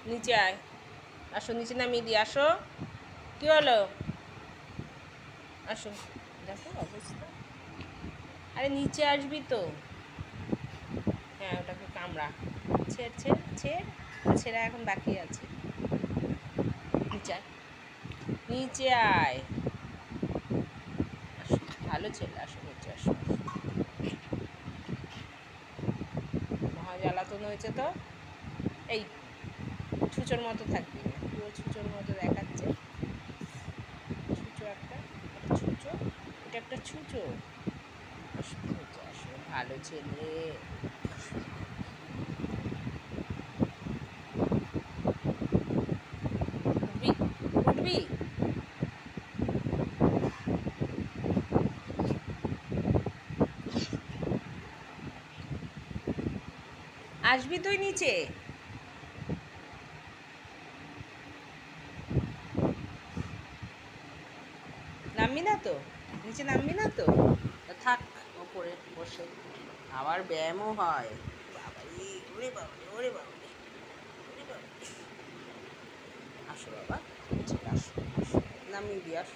নিচে আয়, আসো নিচে নামিয়ে দিই, আসো। কি হলো? আসো, দেখো অবস্থা। আরে নিচে আসবি তো। হ্যাঁ, ওটাকে কামড়া। ছেড় ছেড় ছেড়, ছেঁড়া এখন বাকি আছে। নিচে আয়, নিচে আয়। আসো, ভালো ছেলে, আসো নিচে আসো। মহা জ্বালাতন হয়েছে তো। এই ছুঁচোর মতো থাকবি না, পুরো ছুঁচোর মতো দেখাচ্ছে। ছুঁচো একটা, এটা ছুঁচো, এটা একটা ছুঁচো। আসো নিচে আসো, ভালো ছেলে। উঠবি, উঠবি। আসবি তুই নিচে। নামবি না তো, নিচে নামবি না তো। থাক ওপরে বসে, আবার ব্যায়ামও হয়। বাবারে, ওরে বাবারে, ওরে বাবারে, ওরে বাবারে। আসো বাবা, নিচে আসো, আসো নামিয়ে দিয়ে আসো।